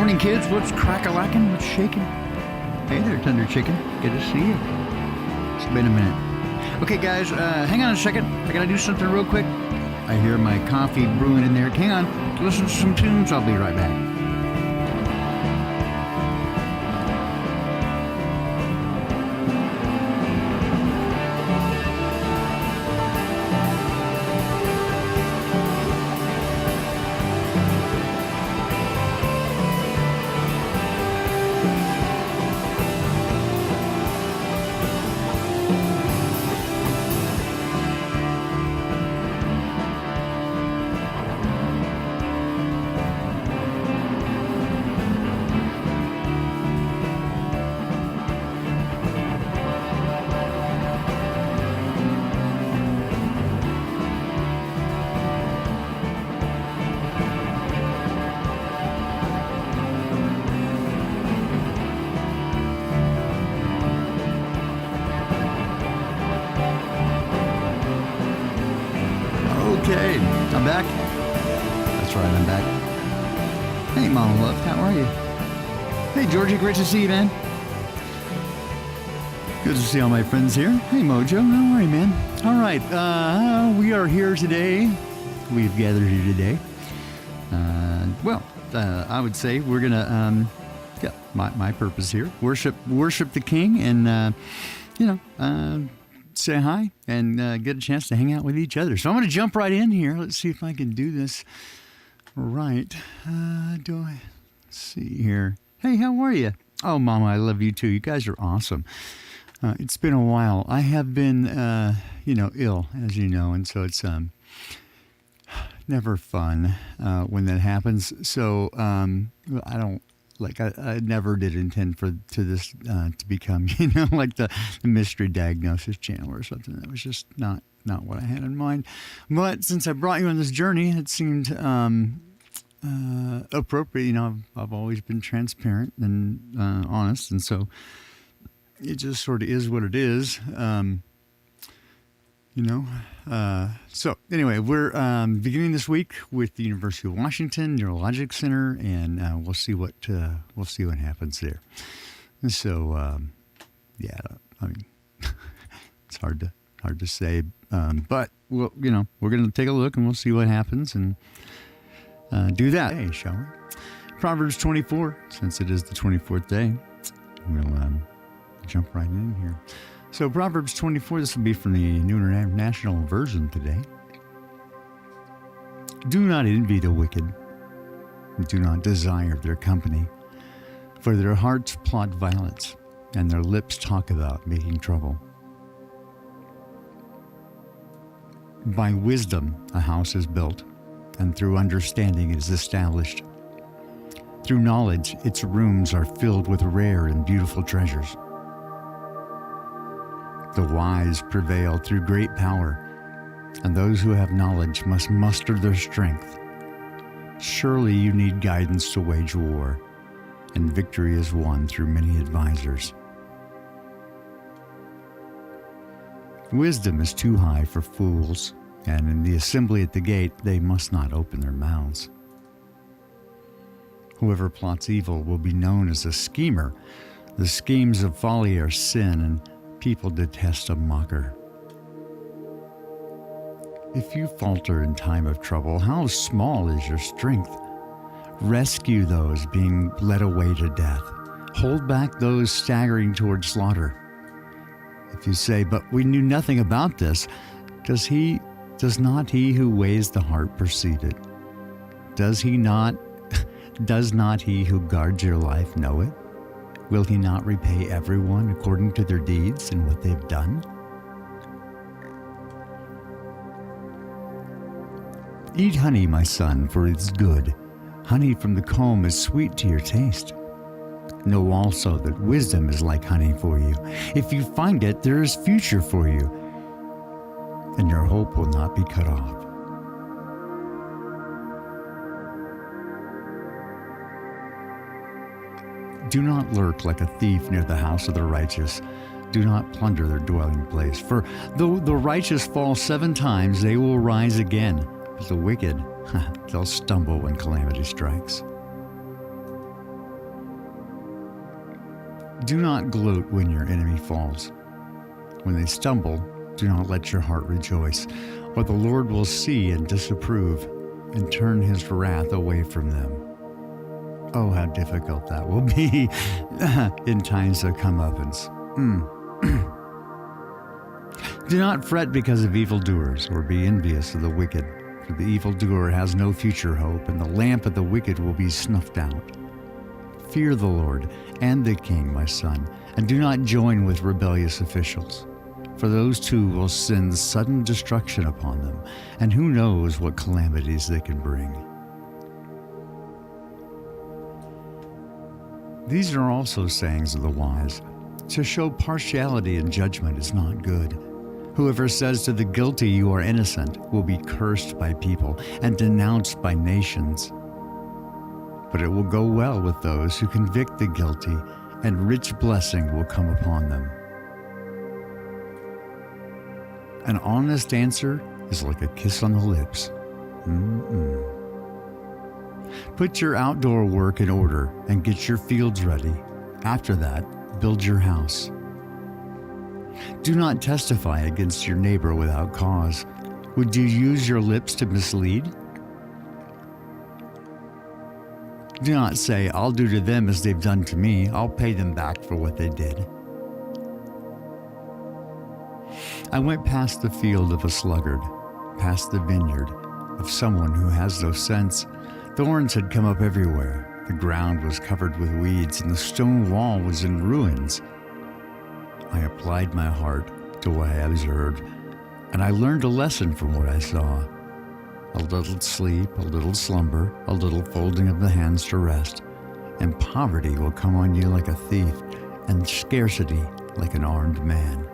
Morning, kids. What's crack-a-lacking? What's shaking? Hey there, Thunder Chicken. Good to see you. It's been a minute. Okay, guys, hang on a second. I gotta do something real quick. I hear my coffee brewing in there. Hang on. Listen to some tunes. I'll be right back. Okay, I'm back. That's right, I'm back. Hey, Mama Love, how are you? Hey, Georgie, great to see you, man. Good to see all my friends here. Hey, Mojo, how are you, man? All right, we are here today. We've gathered here today. I would say we're gonna, my purpose here, worship the King, and say hi and get a chance to hang out with each other. So I'm going to jump right in here. Let's see if I can do this right. Let's see here. Hey, how are you? Oh, Mama, I love you too. You guys are awesome. It's been a while. I have been, ill, as you know, and so it's never fun when that happens. So I don't. I never did intend to this to become, like the mystery diagnosis channel or something. That was just not what I had in mind. But since I brought you on this journey, it seemed appropriate. I've always been transparent and honest, and so it just sort of is what it is. So anyway, we're beginning this week with the University of Washington Neurologic Center, and we'll see what happens there. So, it's hard to say, but we're going to take a look and we'll see what happens and do that. Hey, shall we? Proverbs 24, since it is the 24th day, we'll jump right in here. So Proverbs 24, this will be from the New International Version today. Do not envy the wicked. Do not desire their company. For their hearts plot violence, and their lips talk about making trouble. By wisdom a house is built, and through understanding it is established. Through knowledge its rooms are filled with rare and beautiful treasures. The wise prevail through great power, and those who have knowledge must muster their strength. Surely you need guidance to wage war, and victory is won through many advisors. Wisdom is too high for fools, and in the assembly at the gate they must not open their mouths. Whoever plots evil will be known as a schemer. The schemes of folly are sin, and people detest a mocker. If you falter in time of trouble, how small is your strength? Rescue those being led away to death. Hold back those staggering toward slaughter. If you say, but we knew nothing about this, does not he who weighs the heart perceive it? Does not he who guards your life know it? Will he not repay everyone according to their deeds and what they've done? Eat honey, my son, for it's good. Honey from the comb is sweet to your taste. Know also that wisdom is like honey for you. If you find it, there is future for you, and your hope will not be cut off. Do not lurk like a thief near the house of the righteous. Do not plunder their dwelling place. For though the righteous fall 7 times, they will rise again. But the wicked, they'll stumble when calamity strikes. Do not gloat when your enemy falls. When they stumble, do not let your heart rejoice, or the Lord will see and disapprove and turn his wrath away from them. Oh, how difficult that will be in times of comeuppance. Do not fret because of evildoers, or be envious of the wicked, for the evildoer has no future hope, and the lamp of the wicked will be snuffed out. Fear the Lord and the King, my son, and do not join with rebellious officials, for those two will send sudden destruction upon them, and who knows what calamities they can bring. These are also sayings of the wise. To show partiality in judgment is not good. Whoever says to the guilty, "You are innocent," will be cursed by people and denounced by nations. But it will go well with those who convict the guilty, and rich blessing will come upon them. An honest answer is like a kiss on the lips. Put your outdoor work in order and get your fields ready. After that, build your house. Do not testify against your neighbor without cause. Would you use your lips to mislead? Do not say, "I'll do to them as they've done to me. I'll pay them back for what they did." I went past the field of a sluggard, past the vineyard of someone who has no sense. Thorns had come up everywhere. The ground was covered with weeds, and the stone wall was in ruins. I applied my heart to what I observed, and I learned a lesson from what I saw. A little sleep, a little slumber, a little folding of the hands to rest, and poverty will come on you like a thief, and scarcity like an armed man.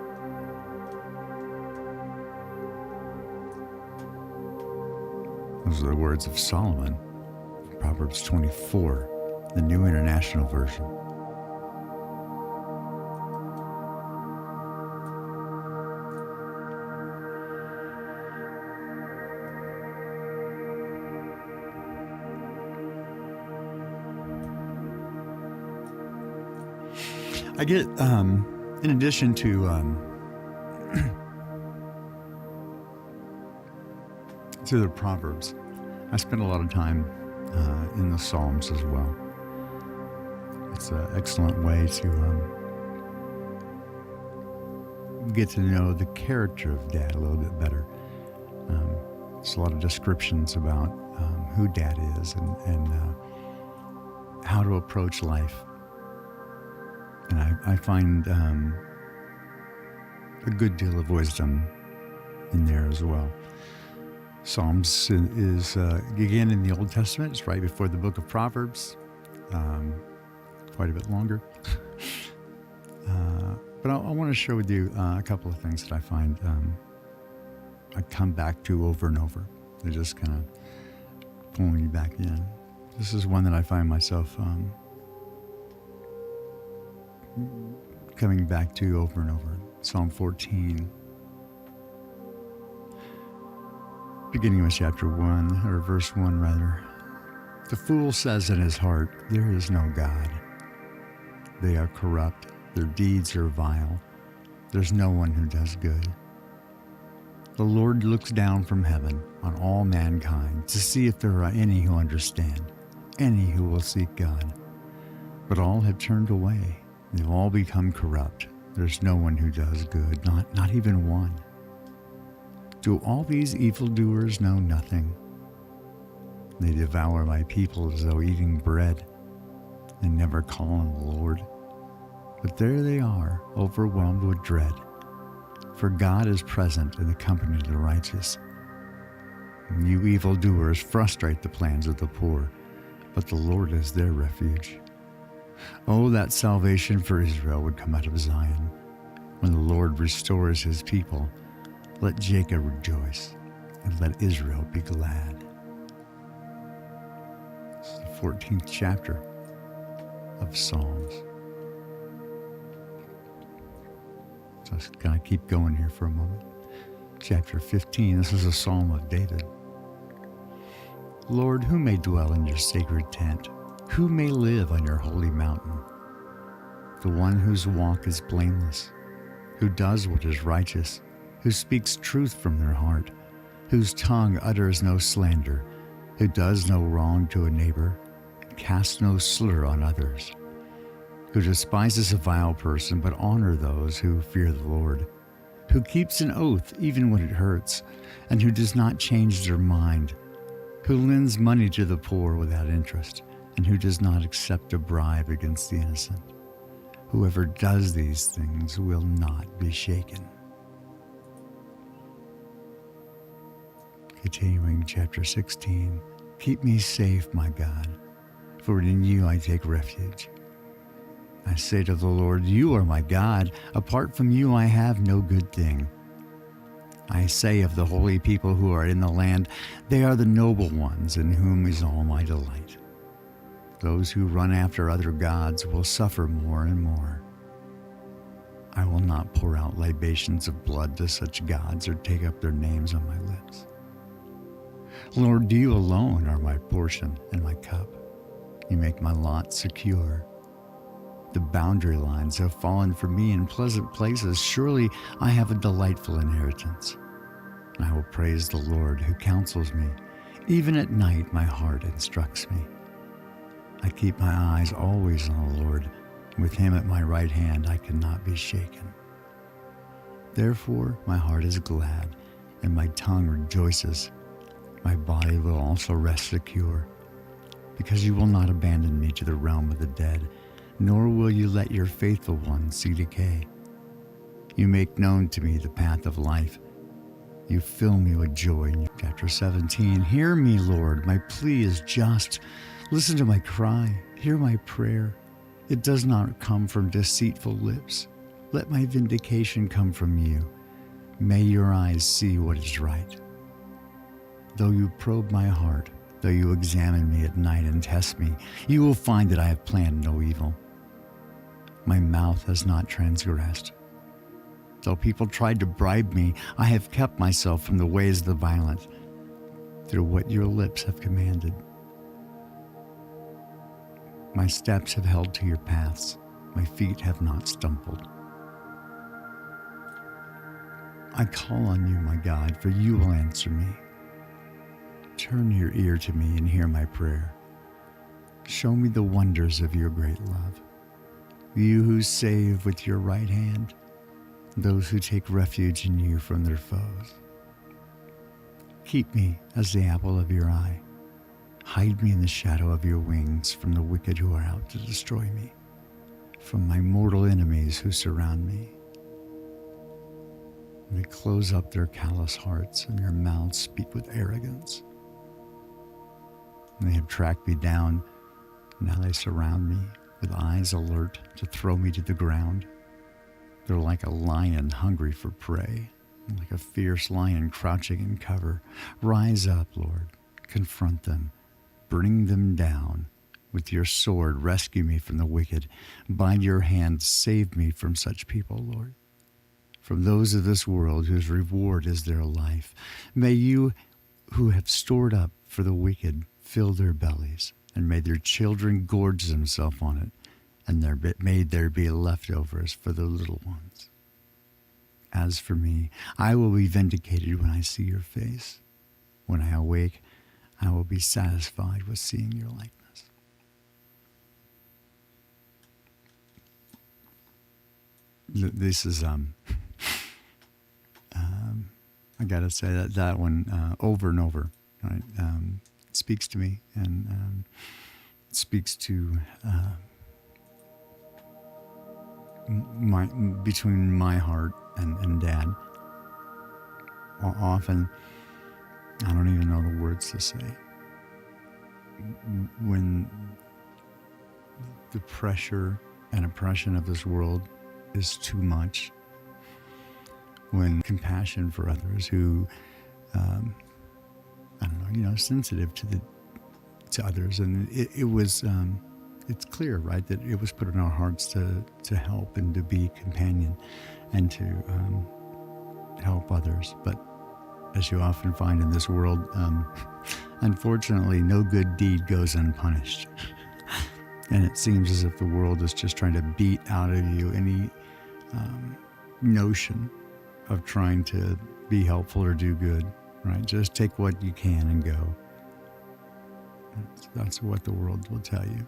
Those are the words of Solomon, Proverbs 24, the New International Version. I get, in addition to the Proverbs, I spend a lot of time in the Psalms as well. It's an excellent way to get to know the character of Dad a little bit better. There's a lot of descriptions about who Dad is and how to approach life. And I find a good deal of wisdom in there as well. Psalms is, again, in the Old Testament. It's right before the book of Proverbs, quite a bit longer. But I want to share with you a couple of things that I find I come back to over and over. They're just kind of pulling me back in. This is one that I find myself coming back to over and over. Psalm 14. Beginning with chapter 1, or verse 1 rather. The fool says in his heart, "There is no God." They are corrupt, their deeds are vile. There's no one who does good. The Lord looks down from heaven on all mankind to see if there are any who understand, any who will seek God. But all have turned away. They've all become corrupt. There's no one who does good, not even one. Do all these evildoers know nothing? They devour my people as though eating bread and never call on the Lord. But there they are, overwhelmed with dread. For God is present in the company of the righteous. And you evildoers frustrate the plans of the poor, but the Lord is their refuge. Oh, that salvation for Israel would come out of Zion. When the Lord restores his people, let Jacob rejoice, and let Israel be glad. This is the 14th chapter of Psalms. So I'm just going to keep going here for a moment. Chapter 15, this is a psalm of David. Lord, who may dwell in your sacred tent? Who may live on your holy mountain? the one whose walk is blameless, who does what is righteous, who speaks truth from their heart, whose tongue utters no slander, who does no wrong to a neighbor, and casts no slur on others, who despises a vile person but honors those who fear the Lord, who keeps an oath even when it hurts, and who does not change their mind, who lends money to the poor without interest, and who does not accept a bribe against the innocent. Whoever does these things will not be shaken. Continuing chapter 16, keep me safe, my God, for in you I take refuge. I say to the Lord, you are my God. Apart from you I have no good thing. I say of the holy people who are in the land, they are the noble ones in whom is all my delight. Those who run after other gods will suffer more and more. I will not pour out libations of blood to such gods or take up their names on my lips. Lord, you alone are my portion and my cup. You make my lot secure. The boundary lines have fallen for me in pleasant places. Surely I have a delightful inheritance. And I will praise the Lord who counsels me. Even at night my heart instructs me. I keep my eyes always on the Lord. With him at my right hand I cannot be shaken. Therefore my heart is glad, and my tongue rejoices. My body will also rest secure, because you will not abandon me to the realm of the dead, nor will you let your faithful one see decay. You make known to me the path of life. You fill me with joy. Chapter 17, hear me, Lord, my plea is just. Listen to my cry, hear my prayer. It does not come from deceitful lips. Let my vindication come from you. May your eyes see what is right. Though you probe my heart, though you examine me at night and test me, you will find that I have planned no evil. My mouth has not transgressed. Though people tried to bribe me, I have kept myself from the ways of the violent, through what your lips have commanded. My steps have held to your paths. My feet have not stumbled. I call on you, my God, for you will answer me. Turn your ear to me and hear my prayer. Show me the wonders of your great love. You who save with your right hand, those who take refuge in you from their foes. Keep me as the apple of your eye. Hide me in the shadow of your wings from the wicked who are out to destroy me, from my mortal enemies who surround me. They close up their callous hearts, and their mouths speak with arrogance. They have tracked me down. Now they surround me with eyes alert to throw me to the ground. They're like a lion hungry for prey, like a fierce lion crouching in cover. Rise up, Lord, confront them, bring them down. With your sword, rescue me from the wicked. By your hand, save me from such people, Lord, from those of this world whose reward is their life. May you who have stored up for the wicked fill their bellies, and may their children gorge themselves on it, and may there be leftovers for the little ones. As for me, I will be vindicated when I see your face. When I awake, I will be satisfied with seeing your likeness. This is, I gotta say that one over and over, right? It speaks to me, and it speaks to between my heart and Dad. Often, I don't even know the words to say. When the pressure and oppression of this world is too much, when compassion for others who, sensitive to others, and it was, it's clear, right, that it was put in our hearts to help and to be companion and to help others. But as you often find in this world, unfortunately, no good deed goes unpunished. And it seems as if the world is just trying to beat out of you any notion of trying to be helpful or do good, right? Just take what you can and go. That's what the world will tell you.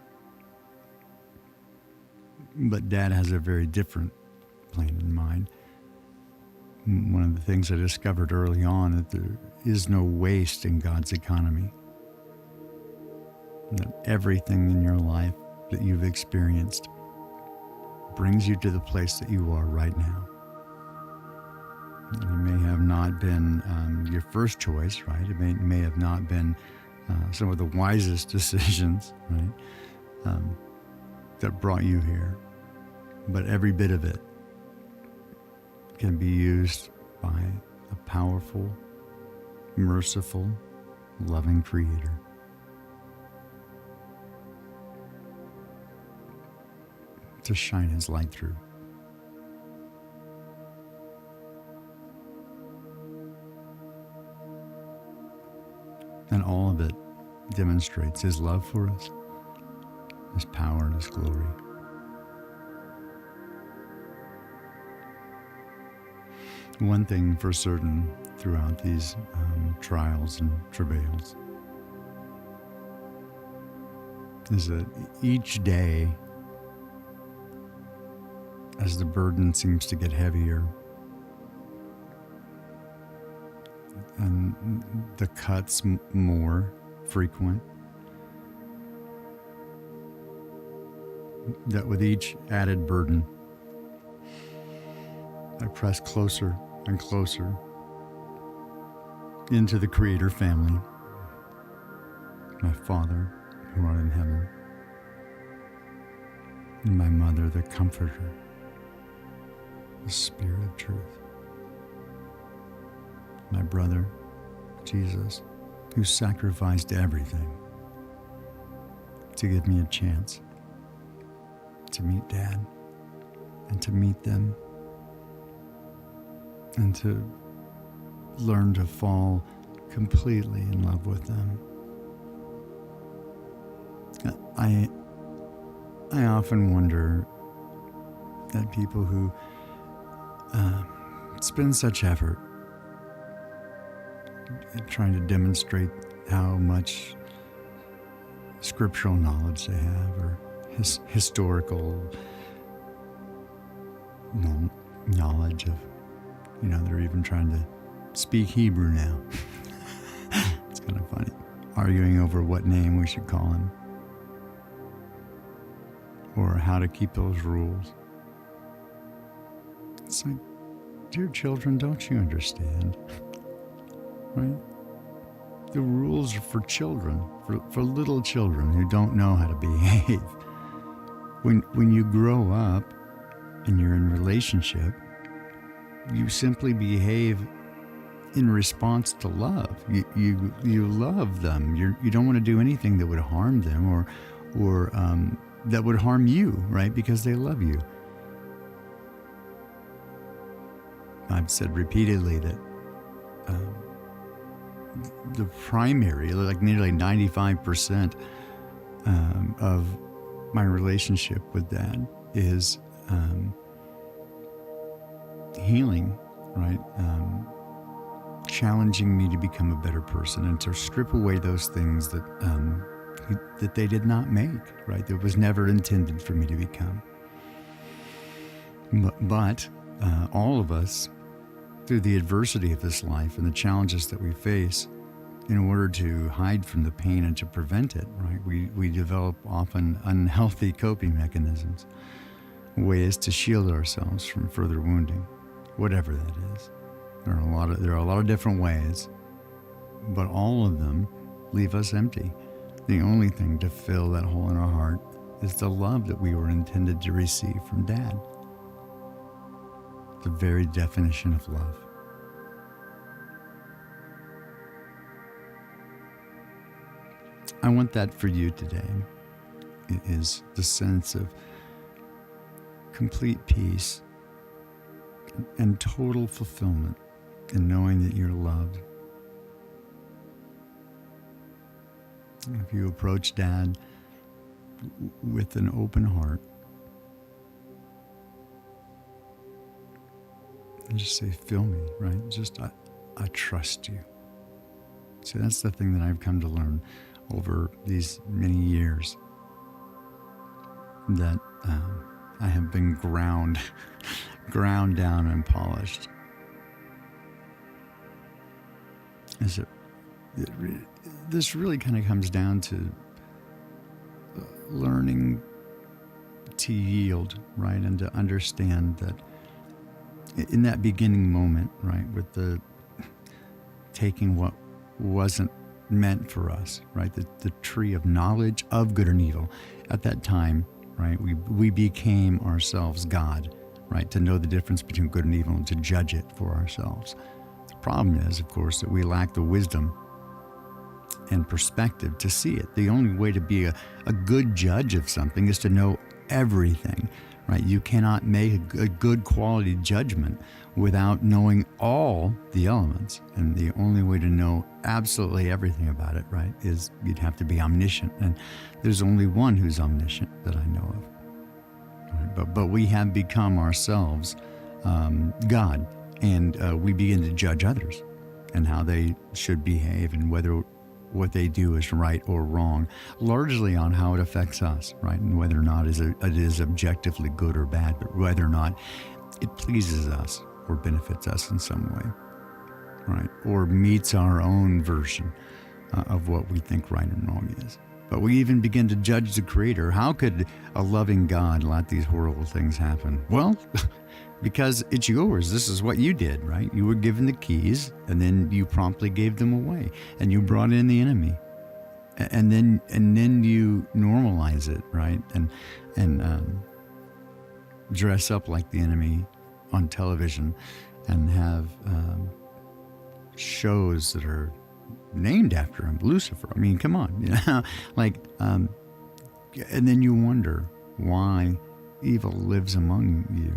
But Dad has a very different plan in mind. One of the things I discovered early on that there is no waste in God's economy. That everything in your life that you've experienced brings you to the place that you are right now. It may have not been your first choice, right? It may have not been some of the wisest decisions, right, that brought you here. But every bit of it can be used by a powerful, merciful, loving Creator. To shine His light through. And all of it demonstrates His love for us, His power and His glory. One thing for certain throughout these trials and travails is that each day, as the burden seems to get heavier and the cuts more frequent, that with each added burden, I press closer and closer into the Creator family, my Father who art in heaven, and my Mother, the Comforter, the Spirit of truth, my brother, Jesus, who sacrificed everything to give me a chance to meet Dad and to meet them and to learn to fall completely in love with them. I often wonder at people who spend such effort at trying to demonstrate how much scriptural knowledge they have or historical knowledge of, they're even trying to speak Hebrew now. It's kind of funny. Arguing over what name we should call him or how to keep those rules. It's like, dear children, don't you understand? Right? The rules are for children, for little children who don't know how to behave. When you grow up and you're in relationship, you simply behave in response to love. You love them. You don't want to do anything that would harm them or that would harm you, right? Because they love you. I've said repeatedly that the primary, like nearly 95% of my relationship with Dad is healing, right? Challenging me to become a better person and to strip away those things that they did not make, right? That was never intended for me to become. But all of us, through the adversity of this life and the challenges that we face, in order to hide from the pain and to prevent it, right? We develop often unhealthy coping mechanisms, ways to shield ourselves from further wounding, whatever that is. There are a lot of different ways, but all of them leave us empty. The only thing to fill that hole in our heart is the love that we were intended to receive from Dad. The very definition of love. I want that for you today. It is the sense of complete peace and total fulfillment in knowing that you're loved. If you approach Dad with an open heart and just say, fill me, right? Just, I trust you. So that's the thing that I've come to learn over these many years, that I have been ground down and polished. This really kind of comes down to learning to yield, right? And to understand that in that beginning moment, right, with the taking what wasn't meant for us, right? The tree of knowledge of good and evil. At that time, right, we became ourselves God, right? To know the difference between good and evil and to judge it for ourselves. The problem is, of course, that we lack the wisdom and perspective to see it. The only way to be a good judge of something is to know everything, right? You cannot make a good quality judgment without knowing all the elements. And the only way to know absolutely everything about it, right, is you'd have to be omniscient. And there's only one who's omniscient that I know of. Right? But we have become ourselves God, and we begin to judge others and how they should behave and whether what they do is right or wrong, largely on how it affects us, right? And whether or not it is objectively good or bad, but whether or not it pleases us or benefits us in some way, right? Or meets our own version of what we think right and wrong is. But we even begin to judge the Creator. How could a loving God let these horrible things happen? Well, because it's yours. This is what you did, right? You were given the keys, and then you promptly gave them away, and you brought in the enemy, and then you normalize it, right? And dress up like the enemy on television, and have shows that are named after him, Lucifer. I mean, come on, you know, like, and then you wonder why evil lives among you.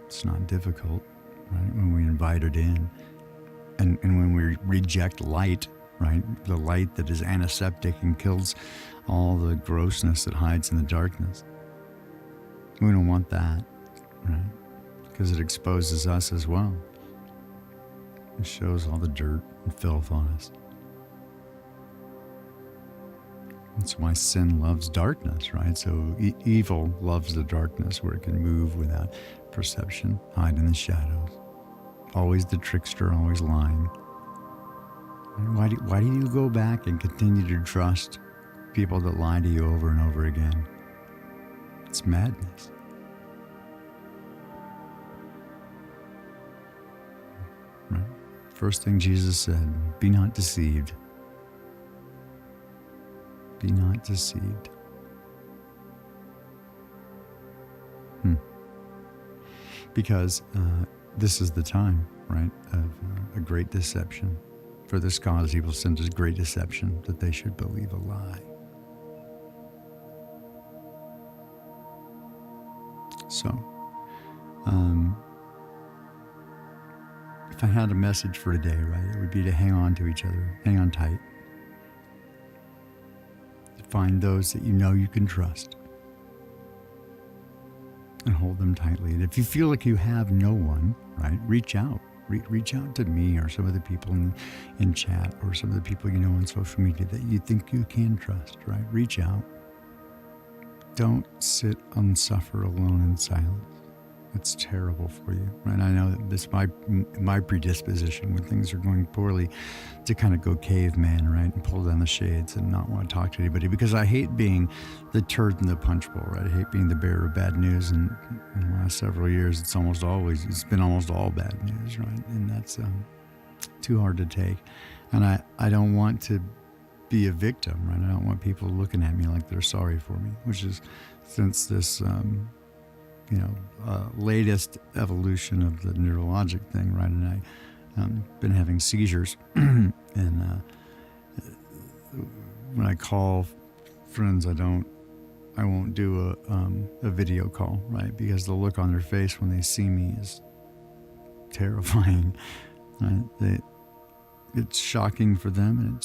It's not difficult, right? When we invite it in, and when we reject light, right? The light that is antiseptic and kills all the grossness that hides in the darkness. We don't want that, right? Because it exposes us as well. It shows all the dirt and filth on us. That's why sin loves darkness, right? So evil loves the darkness where it can move without perception, hide in the shadows. Always the trickster, always lying. Why do you go back and continue to trust people that lie to you over and over again? It's madness. Right? First thing Jesus said, be not deceived. Be not deceived. Because this is the time, right, of a great deception. For this cause he will send us great deception, that they should believe a lie. So, if I had a message for today, right, it would be to hang on to each other, hang on tight. Find those that you know you can trust and hold them tightly. And if you feel like you have no one, right, reach out. Reach out to me or some of the people in chat or some of the people you know on social media that you think you can trust, right? Reach out. Don't sit and suffer alone in silence. It's terrible for you, right? I know that this my predisposition when things are going poorly to kind of go caveman, right, and pull down the shades and not want to talk to anybody, because I hate being the turd in the punch bowl, right? I hate being the bearer of bad news, and in the last several years, it's been almost all bad news, right? And that's too hard to take, and I don't want to be a victim, right? I don't want people looking at me like they're sorry for me, which is since this latest evolution of the neurologic thing, right? And I've been having seizures, and when I call friends, I won't do a video call, right? Because the look on their face when they see me is terrifying. Right? It's shocking for them, and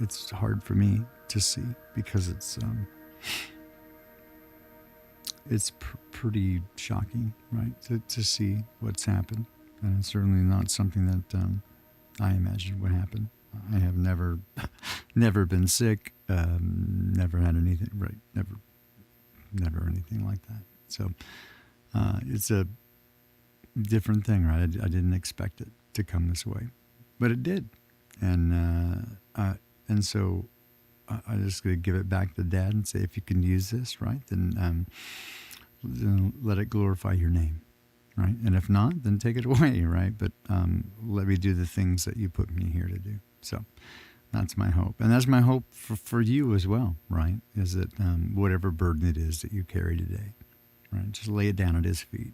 it's hard for me to see, because it's it's pretty shocking, right, to see what's happened. And it's certainly not something that I imagined would happen. I have never been sick, never had anything, right, never anything like that. So it's a different thing, right? I didn't expect it to come this way, but it did. And so I just going to give it back to Dad and say, if you can use this, right, then let it glorify your name, right? And if not, then take it away, right? But let me do the things that you put me here to do. So that's my hope. And that's my hope for you as well, right? Is that whatever burden it is that you carry today, right? Just lay it down at His feet.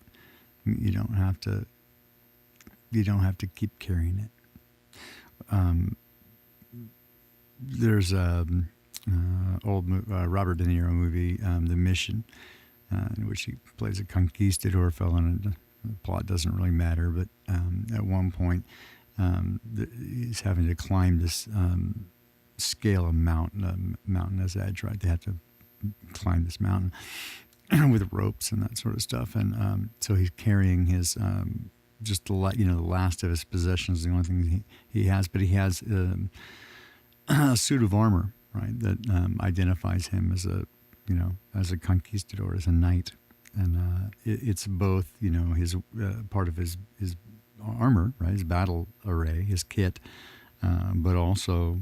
You don't have to keep carrying it. There's a old Robert De Niro movie, The Mission, in which he plays a conquistador fellow, and the plot doesn't really matter, but at one point he's having to climb this scale of mountainous edge, right? They have to climb this mountain with ropes and that sort of stuff, and so he's carrying his just the last of his possessions, the only thing he has, but he has a suit of armor, right, that identifies him as a conquistador, as a knight, and it's both his part of his armor, right, his battle array, his kit, but also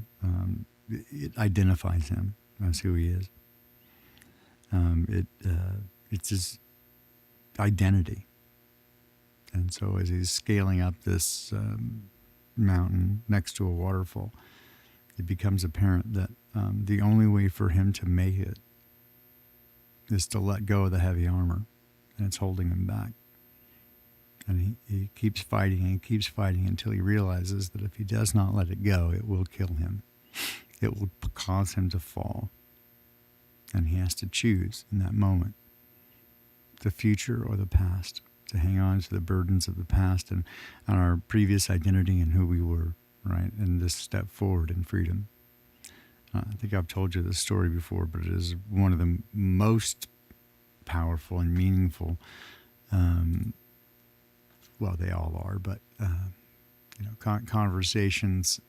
it identifies him as who he is. It's his identity. And so as he's scaling up this mountain next to a waterfall, it becomes apparent that the only way for him to make it is to let go of the heavy armor, and it's holding him back. And he keeps fighting and keeps fighting until he realizes that if he does not let it go, it will kill him. It will cause him to fall. And he has to choose in that moment the future or the past, to hang on to the burdens of the past and our previous identity and who we were, right? And this step forward in freedom. I think I've told you this story before, but it is one of the most powerful and meaningful, well, they all are, but, conversations,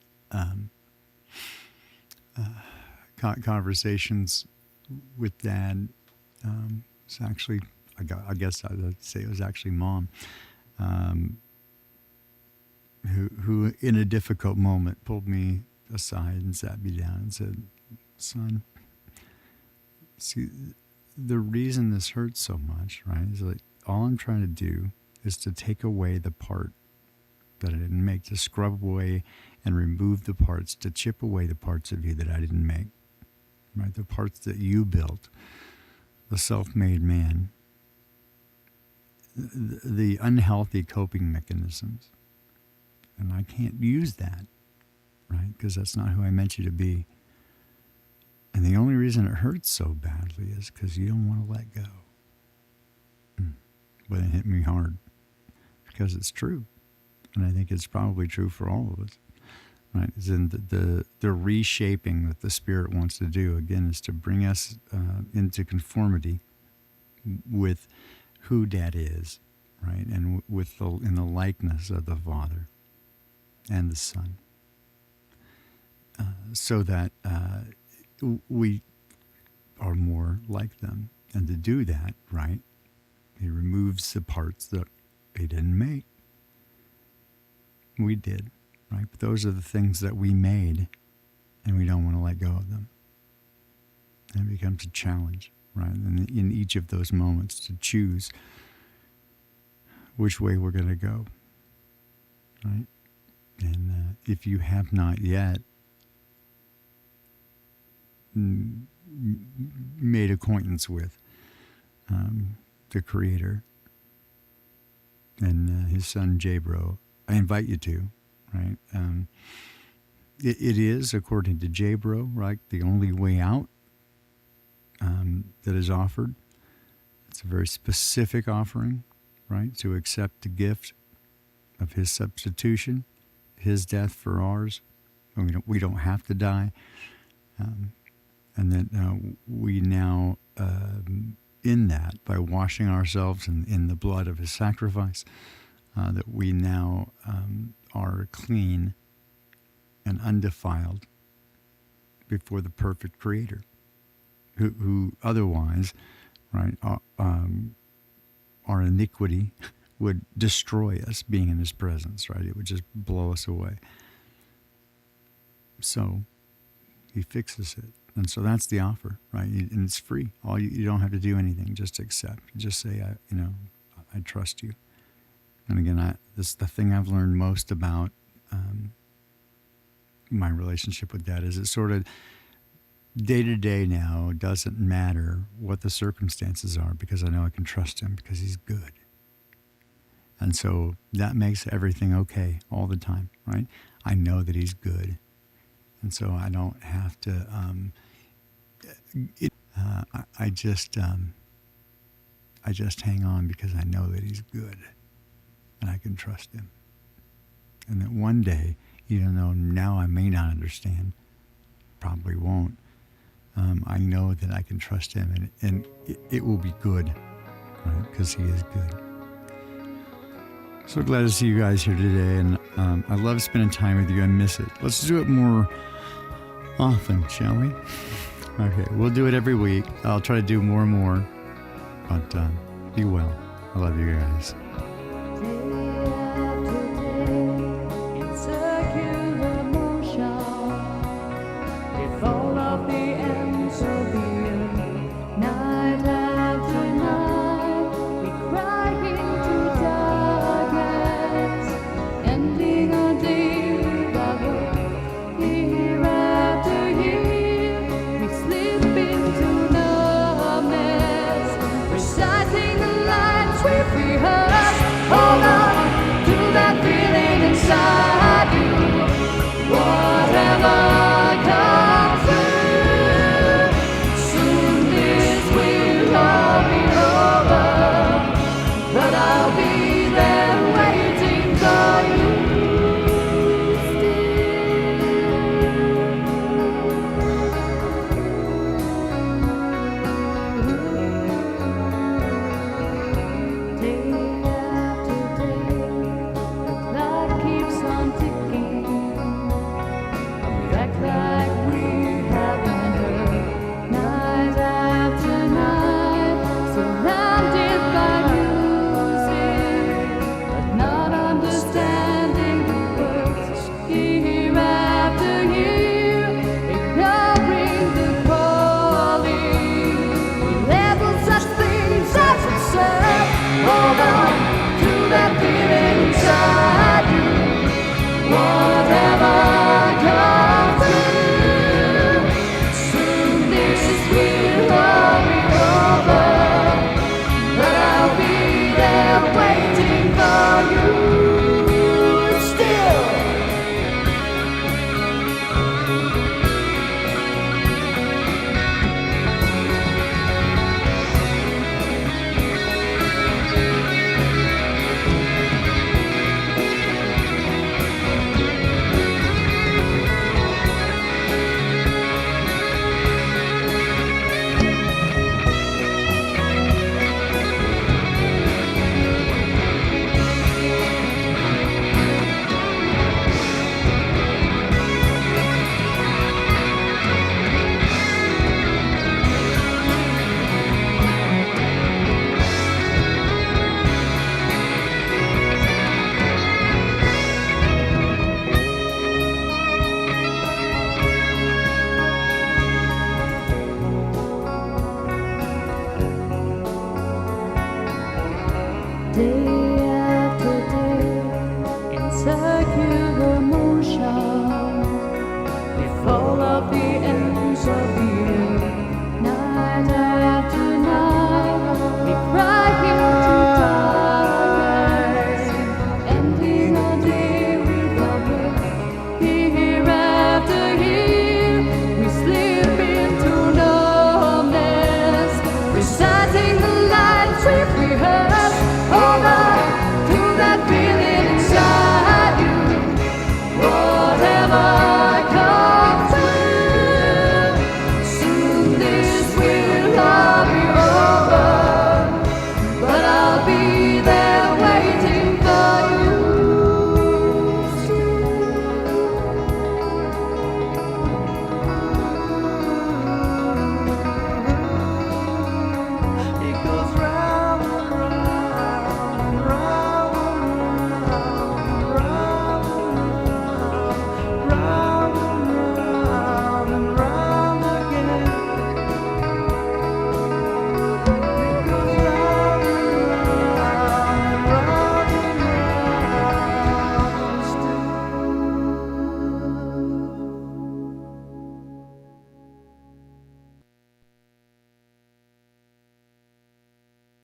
conversations with Dad. It's actually, I guess I'd say it was actually Mom, who in a difficult moment pulled me aside and sat me down and said, "Son, see, the reason this hurts so much, right, is like all I'm trying to do is to take away the part that I didn't make, to scrub away and remove the parts, to chip away the parts of you that I didn't make, right? The parts that you built, the self-made man, the unhealthy coping mechanisms. And I can't use that, right? Because that's not who I meant you to be. And the only reason it hurts so badly is because you don't want to let go." But it hit me hard because it's true. And I think it's probably true for all of us, right? It's in the reshaping that the Spirit wants to do, again, is to bring us into conformity with who Dad is, right? And in the likeness of the Father and the Son, so that we are more like them. And to do that, right, He removes the parts that He didn't make. We did, right? But those are the things that we made, and we don't want to let go of them. And it becomes a challenge, right? And in each of those moments to choose which way we're going to go, right? And if you have not yet made acquaintance with the Creator and His Son Jabro, I invite you to, right? It is, according to Jabro, right, the only way out that is offered. It's a very specific offering, right, to accept the gift of His substitution, His death for ours. We don't have to die. and that we now, in that, by washing ourselves in the blood of his sacrifice, that we now are clean and undefiled before the perfect Creator, who otherwise, right, our iniquity would destroy us being in his presence, right? It would just blow us away. So he fixes it. And so that's the offer, right? And it's free. You don't have to do anything, just accept. Just say, I trust you. And again, this is the thing I've learned most about my relationship with Dad, is it sort of day to day now doesn't matter what the circumstances are, because I know I can trust him because he's good. And so that makes everything okay all the time, right? I know that he's good. And so I don't have to, I just hang on because I know that he's good and I can trust him. And that one day, even though now I may not understand, probably won't, I know that I can trust him, and it will be good, right? Because he is good. So glad to see you guys here today, and I love spending time with you. I miss it. Let's do it more often, shall we? Okay, we'll do it every week. I'll try to do more and more, but be well. I love you guys. Day